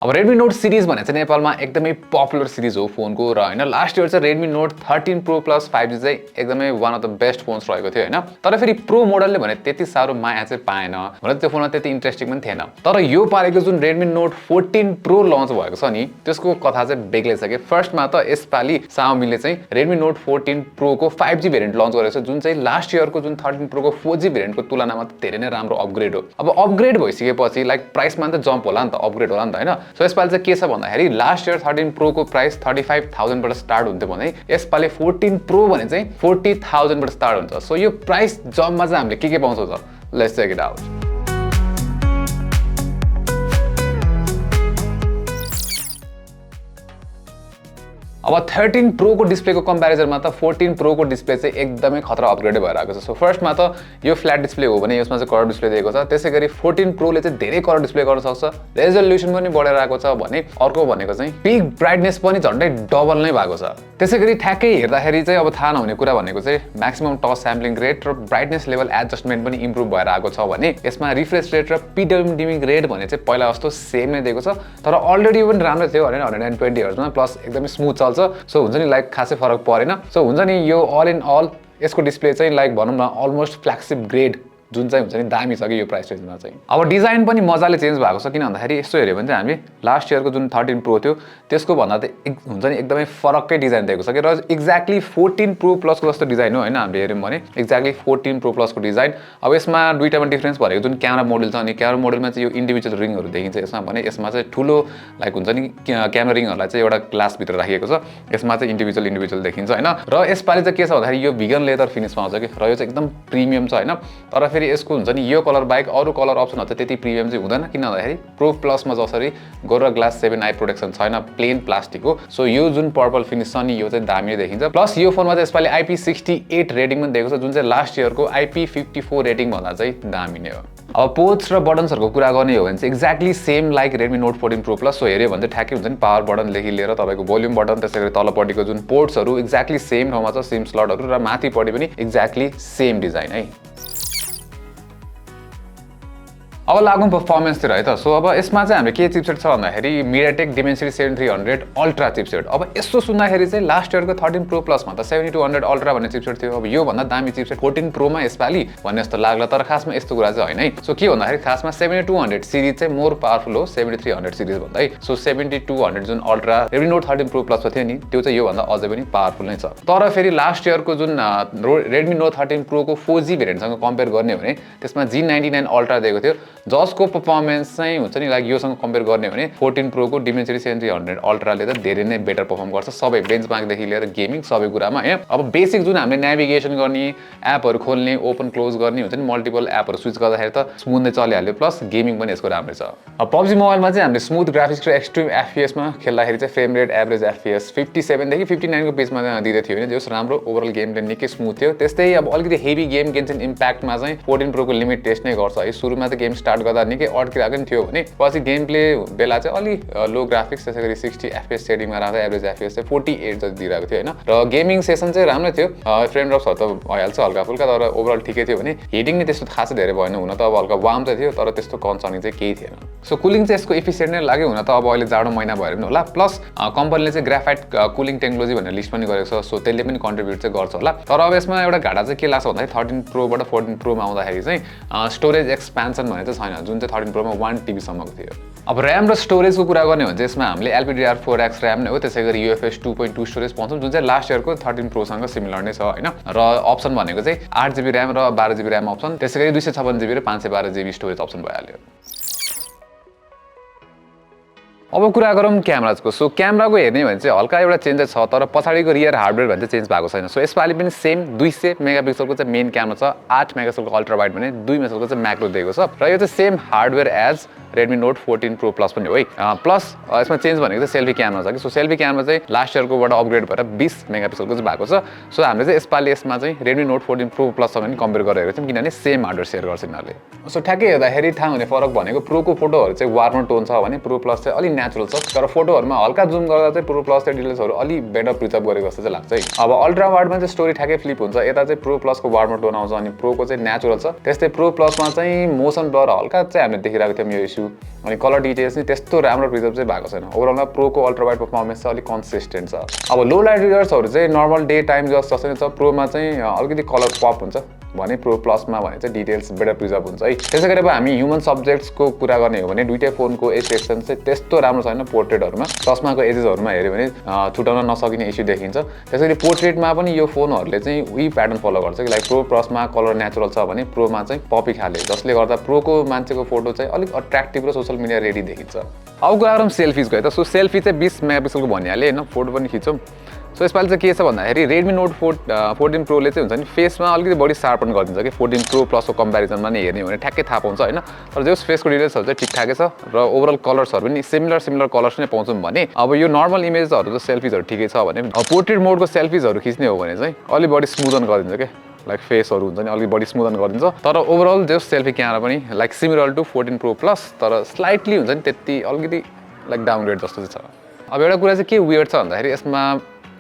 अब Redmi Note series भने चाहिँ नेपालमा एकदमै पपुलर सिरिज हो फोनको र हैन लास्ट इयर चाहिँ Redmi Note 13 Pro Plus 5G चाहिँ एकदमै one of the best phones रहेको थियो हैन तर फेरि प्रो मोडलले भने त्यति सारो माया चाहिँ पाएन भने त्यो फोनमा त्यति इन्ट्रेस्टिङ पनि थिएन तर यो पारेको जुन Redmi Note 14 Pro लन्च भएको छ नि त्यसको कथा चाहिँ बेग्लै छ के फर्स्टमा त यसपाली Xiaomi ले चाहिँ Redmi Note 14 Pro को 5G भेरिएन्ट लन्च गरेको छ जुन चाहिँ लास्ट इयरको जुन 13 Pro को 4G भेरिएन्टको तुलनामा धेरै नै राम्रो अपग्रेड हो अब अपग्रेड भइसकेपछि लाइक प्राइसमा त जम्प होला नि त अपग्रेड होला नि त हैन सो यसपाली चाहिँ के छ भन्दाखेरि लास्ट इयर 13 Pro को प्राइस 35,000 बाट स्टार्ट हुन्थ्यो भने यसपाली 14 Pro भने चाहिँ 40,000 बाट स्टार्ट हुन्छ सो यो प्राइस जम्पमा चाहिँ हामीले के पाउँछौँ त लेट्स चेक इट आउट अब 13 Pro को डिस्प्लेको कम्प्यारिजनमा त 14 Pro को डिस्प्ले चाहिँ एकदमै खतरा अपग्रेड भएर आएको छ सो फर्स्टमा त यो फ्ल्याट डिस्प्ले हो भने यसमा चाहिँ कलर डिस्प्ले दिएको छ त्यसैगरी 14 Pro ले चाहिँ धेरै कलर डिस्प्ले गर्न सक्छ रेजोल्युसन पनि बढेर आएको छ भने अर्को भनेको चाहिँ पिक ब्राइटनेस पनि झन्डै डबल नै भएको छ त्यसैगरी ठ्याक्कै हेर्दाखेरि चाहिँ अब थाहा नहुने कुरा भनेको चाहिँ म्याक्सिमम टच स्याम्पलिङ रेट र ब्राइटनेस लेभल एडजस्टमेन्ट पनि इम्प्रुभ भएर आएको छ भने यसमा रिफ्रेश रेट र PWM डिमिङ रेट भने चाहिँ पहिला जस्तो सेम नै दिएको छ तर अलरेडी पनि राम्रो थियो भने 120 हर्जमा प्लस एकदमै स्मुथ चल्छ सो हुन्छ नि लाइक खासै फरक परेन सो हुन्छ नि यो अल इन अल यसको डिस्प्ले चाहिँ लाइक भनौँ न अलमोस्ट फ्ल्यागशिप ग्रेड जुन चाहिँ हुन्छ नि दामी छ कि यो प्राइस रेन्जमा चाहिँ अब डिजाइन पनि मजाले चेन्ज भएको छ किन भन्दाखेरि यस्तो हेर्यो भने चाहिँ हामी लास्ट इयरको जुन 13 Pro थियो त्यसको भन्दा त हुन्छ नि एकदमै फरकै डिजाइन दिएको छ कि र एक्ज्याक्टली 14 Pro Plus को जस्तो डिजाइन हो हैन हामीले हेर्यौं भने एक्ज्याक्टली 14 Pro Plus को डिजाइन अब यसमा दुईटामा डिफरेन्स भनेको जुन क्यामेरा मोडल छ अनि क्यामेरा मोडलमा चाहिँ यो इन्डिभिजुअल रिङहरु देखिन्छ यसमा भने यसमा चाहिँ ठुलो लाइक हुन्छ नि क्यामेरा रिङहरुलाई चाहिँ एउटा ग्लास भित्र राखिएको छ यसमा चाहिँ इन्डिभिजुअल देखिन्छ हैन र यसपालि चाहिँ के छ भन्दाखेरि यो भिगन लेदर फिनिशमा आउँछ कि र यो चाहिँ एकदम प्रिमियम छ हैन तर फेरि यसको हुन्छ नि यो कलर बाइक अरु कलर अप्सनहरु चाहिँ त्यति प्रिमियम चाहिँ हुँदैन किन भन्दाखेरि प्रो प्लस मा जसरी गोरा ग्लास 7 आई प्रोटेक्सन छैन प्लेन प्लास्टिक हो सो यो जुन पर्पल फिनिश छ नि यो चाहिँ दामी देखिन्छ प्लस यो फोनमा चाहिँ यसपालि IP68 रेटिङ पनि दिएको छ जुन चाहिँ लास्ट इयरको IP54 रेटिङ भन्दा चाहिँ दामी नै हो अब पोर्ट्स र बटन्सहरुको कुरा गर्ने हो भने चाहिँ exactly same like Redmi Note 14 Pro Plus so हेर्यो भने चाहिँ ठ्याक्कै हुन्छ नि पावर बटन देखि लिएर तपाईको भोल्युम बटन त्यसैगरी तलपट्टिको जुन पोर्ट्सहरु एक्ज्याक्टली सेम ठाउँमा छ सिम स्लटहरु र माथिपट्टि पनि एक्ज्याक्टली सेम डिजाइन है अब लागौं परफर्मेन्स तिर है त सो अब यसमा चाहिँ हामीले के चिपसेट छ भन्दाखेरि MediaTek Dimensity 7300 अल्ट्रा चिपसेट अब यसो सुन्दाखेरि चाहिँ लास्ट इयरको 13 Pro Plus मा त 7200 अल्ट्रा भन्ने चिपसेट थियो अब यो भन्दा दामी चिपसेट 14 Pro मा यसपाली भन्ने जस्तो लाग्ला तर खासमा यस्तो कुरा चाहिँ हैन है सो के भन्दाखेरि खासमा 7200 सिरिज चाहिँ मोर पावरफुल हो 7300 सिरिज भन्दा है सो 7200 जुन ultra Redmi Note 13 Pro Plus थियो नि त्यो चाहिँ यो भन्दा अझै पनि पावरफुल नै छ तर फेरि लास्ट इयरको जुन Redmi Note 13 Pro को 4G भेरिएन्टसँग कम्पेयर गर्ने हो भने त्यसमा G99 अल्ट्रा दिएको थियो जसको परफर्मेन्स चाहिँ हुन्छ नि लाइक योसँग कम्पेयर गर्ने हो भने 14 Pro को Dimensity 7300 अल्ट्राले त धेरै नै बेटर परफर्म गर्छ सबै बेन्चमार्क देखि लिएर गेमिङ सबै कुरामा हैन अब बेसिक जुन हामीले नेभिगेसन गर्ने एपहरु खोल्ने ओपन क्लोज गर्ने हुन्छ नि मल्टिपल एपहरु स्विच गर्दाखेरि त स्मुथ नै चलिहाल्यो प्लस गेमिङ पनि यसको राम्रो छ अब PUBG मोबाइलमा चाहिँ हामीले स्मुथ ग्राफिक्स र एक्सट्रिम FPS मा खेल्दाखेरि चाहिँ फ्रेम रेट एभरेज FPS 57 देखि 59 को पेजमा दिदै थियो हैन जस राम्रो ओभरअल गेम प्ले निकै स्मुथ थियो त्यस्तै अब अलिकति हेभी गेम गेन्सन इम्प्याक्टमा चाहिँ 14 Pro को लिमिट टेस्ट नै गर्छ है सुरुमा त गेम स्टार्ट गर्दा निकै अड्किरहेको नि थियो भने पछि गेम प्ले बेला चाहिँ अलि लो ग्राफिक्स त्यसैगरी 60 FPS सेटिङमा राख्दा एभरेज FPS चाहिँ 48 जति दिइरहेको थियो हैन र गेमिङ सेसन चाहिँ राम्रो थियो फ्रेम ड्रप्सहरु त भइहाल्छ हल्का फुल्का तर ओभरअल ठिकै थियो भने हिटिङ नि त्यस्तो खासै धेरै भएन हुन त अब हल्का वार्म चाहिँ थियो तर त्यस्तो कन्सर्निङ चाहिँ केही थिएन सो कुलिङ चाहिँ यसको एफिसिएन्ट नै लाग्यो हुन त अब अहिले जाडो महिना भएर पनि होला प्लस कम्पनीले चाहिँ ग्राफाइट कुलिङ टेक्नोलोजी भनेर लिस्ट पनि गरेको छ सो त्यसले पनि कन्ट्रिब्युट चाहिँ गर्छ होला तर अब यसमा एउटा घाटा चाहिँ के लाग्छ भन्दाखेरि 13 Pro बाट 14 Pro मा आउँदाखेरि चाहिँ स्टोरेज एक्सपान्सन भने चाहिँ छैन जुन चाहिँ 13 Pro मा 1 TB सम्मको थियो अब र्याम र स्टोरेजको कुरा गर्ने हो भने चाहिँ यसमा हामीले LPDDR4X र्याम नै हो त्यसैगरी UFS 2.2 स्टोरेज पाउँछौं जुन चाहिँ लास्ट इयरको 13 Pro सँग सिमिलर नै छ हैन र अप्सन भनेको चाहिँ 8GB र्याम र 12GB र्याम अप्सन त्यसैगरी 256GB र 512GB स्टोरेज अप्सन भइहाल्यो अब कुरा गरौँ क्यामेराको सो क्यामेराको हेर्ने भने चाहिँ हल्का एउटा चेन्ज छ तर पछाडीको रियर हार्डवेयर भने चाहिँ चेन्ज भएको छैन सो यसपालि पनि सेम 200 मेगापिक्सलको चाहिँ मेन क्यामेरा छ 8 मेगापिक्सलको अल्ट्रा वाइड भने 2 मेगापिक्सलको चाहिँ म्याक्रो दिएको छ र यो चाहिँ same hardware as Redmi Note 14 Pro Plus पनि हो है प्लस यसमा चेन्ज भनेको चाहिँ सेल्फी क्यामेरा छ कि सो सेल्फी क्यामेरा चाहिँ लास्ट इयरकोबाट अपग्रेड भएर 20 मेगापिक्सलको चाहिँ भएको छ सो हामीले चाहिँ यसपालि यसमा चाहिँ Redmi Note 14 Pro Plus सँग पनि कम्पेयर गरेर हेरेको छौं किनभने सेम हार्डवेयर शेयर गर्छ यिनीहरुले सो ठ्याक्कै हेर्दाखेरि थाहा हुने फरक भनेको प्रो को फोटोहरु चाहिँ वार्मर टोन छ भने प्रो प्लस चाहिँ अलि नेचुरल छ तर फोटोहरुमा हल्का जुम गर्दा चाहिँ प्रो प्लस चाहिँ डिटेल्सहरु अलि बेटर प्रिजर्भ गरेको जस्तो चाहिँ लाग्छ है अब अल्ट्रा वाइडमा चाहिँ स्टोरी ठ्याक्कै फ्लिप हुन्छ यता चाहिँ प्रो प्लस को वाइडमा टोन आउँछ अनि प्रो को चाहिँ नेचुरल छ त्यस्तै प्रो प्लस मा चाहिँ मोसन ब्लर हल्का चाहिँ हामीले देखिरहेको थियौं यो इस्यु अनि कलर डिटेल्स नि त्यस्तो राम्रो प्रिजर्भ चाहिँ भएको छैन ओभरअलमा प्रो को अल्ट्रा वाइड परफर्मेन्स चाहिँ अलि कन्सिस्टेन्ट छ अब लो लाइट रिजल्ट्सहरु चाहिँ नर्मल डे टाइम जस्तो नै छ प्रोमा चाहिँ अलिकति कलर पप हुन्छ भने प्रो प्लसमा भने चाहिँ डिटेल्स बेटर प्रिजर्भ हुन्छ है त्यसैगरी अब हामी ह्युमन सब्जेक्ट्सको कुरा गर्ने हो भने दुईटै फोनको एज सेक्सन चाहिँ त्यस्तो राम्रो छैन पोर्ट्रेटहरुमा चस्माको एजेसहरुमा हेर्यो भने छुटाउन नसकिने इस्यु देखिन्छ त्यसैगरी पोर्ट्रेटमा पनि यो फोनहरुले चाहिँ उही प्याटर्न फलो गर्छ कि लाइक प्रो प्लसमा कलर नेचुरल छ भने प्रोमा चाहिँ पपी खाले जसले गर्दा प्रोको मान्छेको फोटो चाहिँ अलिक अट्र्याक्टिभ र सोशल मिडिया रेडी देखिन्छ अब कुरा गरौँ सेल्फिजको है त सो सेल्फी चाहिँ 20 मेगापिक्सलको भनिहाले हैन फोटो पनि खिचौँ सो यसपालि चाहिँ के छ भन्दाखेरि Redmi Note 14 Pro ले चाहिँ हुन्छ नि फेसमा अलिकति बढी शार्पन गरिदिन्छ कि 14 Pro Plus को कम्प्यारिजनमा नै हेर्ने हो भने ठ्याक्कै थाहा पाउँछ हैन तर जस फेसको डिटेल्सहरु चाहिँ ठिकठाकै छ र ओभरअल कलर्सहरु पनि सिमिलर कलर्स नै पाउँछौँ भने अब यो नर्मल इमेजहरु त सेल्फिजहरु ठिकै छ भने अब पोर्ट्रेट मोडको सेल्फिजहरु खिच्ने हो भने चाहिँ अलि बढी स्मुदन गरिदिन्छ के लाइक फेसहरु हुन्छ नि अलि बढी स्मुदन गरिदिन्छ तर ओभरअल जस सेल्फी क्यामेरा पनि like similar to 14 Pro Plus तर स्लाइटली हुन्छ नि त्यति अलिकति लाइक डाउनग्रेड जस्तो चाहिँ छ अब एउटा कुरा चाहिँ के वियर्ड छ भन्दाखेरि यसमा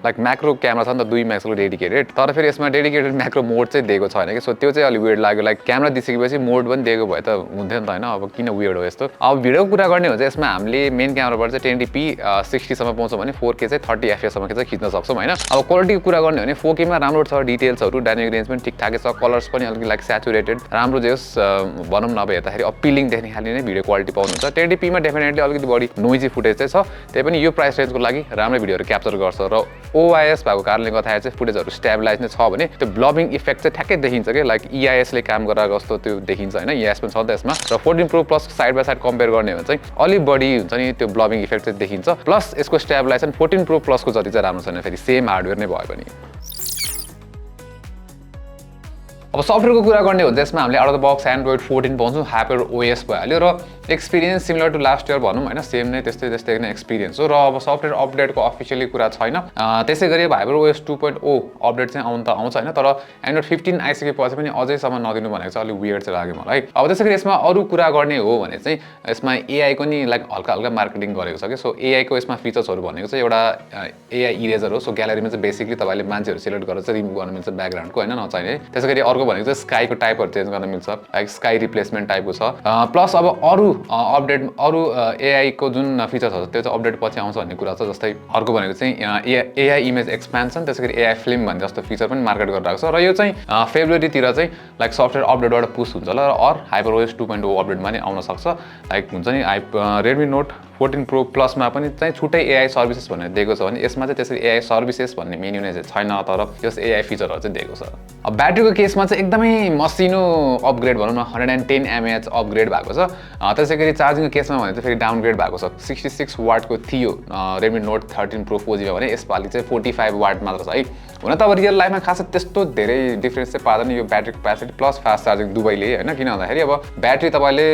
लाइक म्याक्रो क्यामेरा छ नि त 2 मेगापिक्सलको डेडिकेटेड तर फेरि यसमा डेडिकेटेड म्याक्रो मोड चाहिँ दिएको छैन कि सो त्यो चाहिँ अलि वियर्ड लाग्यो लाइक क्यामेरा दिइसकेपछि मोड पनि दिएको भए त हुन्थ्यो नि त हैन अब किन वियर्ड हो यस्तो अब भिडियोको कुरा गर्ने हो चाहिँ यसमा हामीले मेन क्यामेराबाट चाहिँ 1080p 60 सम्म पाउँछौँ भने 4K चाहिँ 30 fps सम्म चाहिँ खिच्न सक्छौँ हैन अब क्वालिटीको कुरा गर्ने हो भने 4K मा राम्रो छ डिटेल्सहरु डायनामिक रेन्ज पनि ठिकठाकै छ कलर्स पनि अलिकति लाइक स्याचुरेटेड राम्रो जेस भनौँ न अब हेर्दाखेरि अपिलिङ देख्ने खाली नै भिडियो क्वालिटी पाउनुहुन्छ 1080p मा डेफिनेटली अलिकति बढी नोइजी फुटेज चाहिँ छ त्यही पनि यो प्राइस रेन्जको लागि राम्रो भिडियोहरु क्याप्चर गर्छ र OIS भएको कारणले गर्दाखेरि चाहिँ फुटेजहरु स्टेबलाइज नै छ भने त्यो ब्लबिङ इफेक्ट चाहिँ ठ्याक्कै देखिन्छ के लाइक EIS ले काम गरेको जस्तो त्यो देखिन्छ हैन EIS पनि छ त यसमा र 14 Pro Plus side by side compare गर्ने हो भने चाहिँ अलि बढी हुन्छ नि त्यो ब्लबिङ इफेक्ट चाहिँ देखिन्छ प्लस यसको स्टेबलाइजेसन 14 Pro Plus को जति चाहिँ राम्रो छैन फेरि सेम हार्डवेयर नै भए पनि अब सफ्टवेयरको कुरा गर्ने हो त्यसमा हामीले out of the box android 14 पाउँछौँ हाइपर OS भइहाल्यो र experience similar to last year भनौँ हैन सेम नै त्यस्तै नै एक्सपिरियन्स हो र अब सफ्टवेयर अपडेटको अफिसियली कुरा छैन त्यसैगरी अब हाइपर OS 2.0 अपडेट चाहिँ आउन त आउँछ हैन तर एन्ड्रोइड 15 आइसकेपछि पनि अझैसम्म नदिनु भनेको चाहिँ अलि वियर्ड चाहिँ लाग्यो मलाई अब त्यसैगरी यसमा अरु कुरा गर्ने हो भने चाहिँ यसमा AI को नि लाइक हल्का मार्केटिङ गरेको छ के सो AI को यसमा फिचर्सहरु भनेको चाहिँ एउटा AI इरेजर हो सो ग्यालरीमा चाहिँ बेसिकली तपाईले मान्छेहरु सिलेक्ट गरेर चाहिँ रिमुभ गर्न मिल्छ ब्याकग्राउन्डको हैन नचाहिने त्यसैगरी अर्को भनेको चाहिँ स्काईको टाइपहरु चेन्ज गर्न मिल्छ लाइक स्काई रिप्लेसमेन्ट टाइपको छ प्लस अब अरु अपडेट अरु AI को जुन फिचर्सहरु त्यो चाहिँ अपडेट पछि आउँछ भन्ने कुरा छ जस्तै अर्को भनेको चाहिँ AI इमेज एक्सपेन्सन त्यसैगरी AI फिल्म भन्ने जस्तो फिचर पनि मार्केट गरिरहेको छ र यो चाहिँ फेब्रुअरी तिर चाहिँ लाइक सफ्टवेयर अपडेटबाट पुश हुन्छ ल र हाइपर OS 2.0 अपडेटमा नै आउन सक्छ लाइक हुन्छ नि Redmi Note 14 Pro Plus मा पनि चाहिँ छुट्टै AI सर्भिसेस भनेर दिएको छ भने यसमा चाहिँ त्यसरी AI सर्भिसेस भन्ने मेन्यु नै छैन तर यस AI फिचरहरु चाहिँ दिएको छ अब ब्याट्रीको केसमा चाहिँ एकदमै मसिनो अपग्रेड भनौँ न 110 mAh अपग्रेड भएको छ त्यसैगरी चार्जिङको केसमा भने चाहिँ फेरि डाउनग्रेड भएको छ 66 वाटको थियो Redmi Note 13 Pro 4G मा भने यसपालि चाहिँ 45 वाट मात्र छ है हुन त अब रियल लाइफमा खासै त्यस्तो धेरै डिफरेन्स चाहिँ पादैन यो battery capacity plus fast charging दुवैले हैन किन भन्दाखेरि अब ब्याट्री तपाईले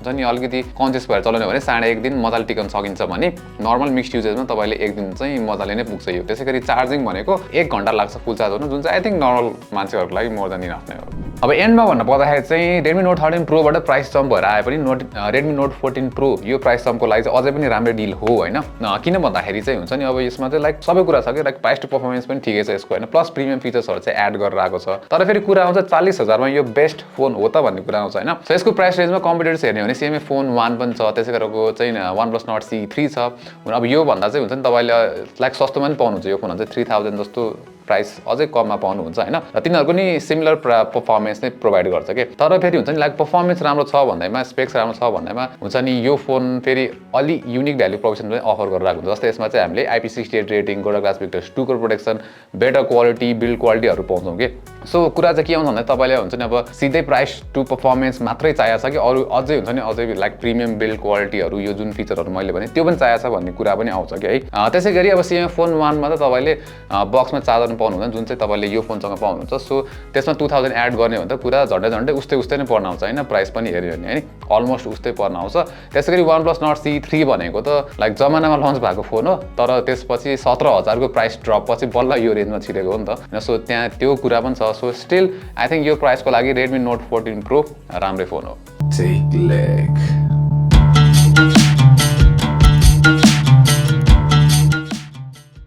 जनि अलिकति कन्सियस भएर चलाउने हो भने 1.5 दिन मजाले टिकन सकिन्छ भने नर्मल मिक्स्ड युजेजमा तपाईले एक दिन चाहिँ मजाले नै पुग्छ यो त्यसैगरी चार्जिङ भनेको 1 घण्टा लाग्छ फुल चार्ज हुन जुन चाहिँ आई थिंक नर्मल मान्छेहरुको लागि मोर देन इनफ नै हो अब एन्डमा भन्न पर्दाखेरि चाहिँ Redmi Note 13 Pro बाट प्राइस जम्प भएर आए पनि Redmi Note 14 Pro यो प्राइस जम्पको लागि चाहिँ अझै पनि राम्रो डिल हो हैन किन भन्दाखेरि चाहिँ हुन्छ नि अब यसमा चाहिँ लाइक सबै कुरा छ के लाइक प्राइस टु परफर्मेन्स पनि ठिकै छ यसको हैन प्लस प्रिमियम फिचर्सहरु चाहिँ एड गरेर आएको छ तर फेरि कुरा आउँछ 40,000 मा यो बेस्ट फोन हो त भन्ने कुरा आउँछ हैन सो यसको प्राइस रेन्जमा कम्पिटिटर्स हेर्ने हो भने CMA फोन 1 पनि छ त्यसै गरेको चाहिँ OnePlus Nord C3 छ अब यो भन्दा चाहिँ हुन्छ नि तपाईले लाइक सस्तोमा पनि पाउनुहुन्छ यो फोन चाहिँ 3000 जस्तो प्राइस अझै कममा पाउनुहुन्छ हैन र तिनीहरुको नि सिमिलर परफर्मेन्स नै प्रोवाइड गर्छ के तर फेरि हुन्छ नि लाइक परफर्मेन्स राम्रो छ भन्दैमा स्पेक्स राम्रो छ भन्दैमा हुन्छ नि यो फोन फेरि अलि युनिक भ्यालु प्रोपोजिसन पनि अफर गरेर आएको हुन्छ जस्तै यसमा चाहिँ हामीले IP68 rating golden glass pictures 2 को प्रोटेक्सन बेटर क्वालिटी बिल्ड क्वालिटीहरु पाउँछौं के सो कुरा चाहिँ के आउँछ भन्दा तपाईले हुन्छ नि अब सिधै प्राइस टु परफर्मेन्स मात्रै चाहिएको छ कि अरु अझै हुन्छ नि अझै लाइक प्रिमियम बिल्ड क्वालिटीहरु यो जुन फिचरहरु मैले भने त्यो पनि चाहिएको छ भन्ने कुरा पनि आउँछ के है त्यसैगरी अब CMA फोन 1 मा त तपाईले बक्समा चार्जर पाउनुहुन्छ जुन चाहिँ तपाईले यो फोनसँग पाउनुहुन्छ सो त्यसमा 2000 एड गर्ने हो भने त कुरा झन्डै उस्तै नै पर्न आउँछ हैन प्राइस पनि हेर्यो भने हैन अलमोस्ट उस्तै पर्न आउँछ त्यसैगरी OnePlus Nord C3 भनेको त लाइक जमानामा लन्च भएको फोन हो तर त्यसपछि 17000 को प्राइस ड्रप पछि बल्ल यो रेन्जमा छिरेको हो नि त सो त्यहाँ त्यो कुरा पनि छ सो स्टिल आई थिंक यो प्राइसको लागि Redmi Note 14 Pro राम्रै फोन हो TechLekh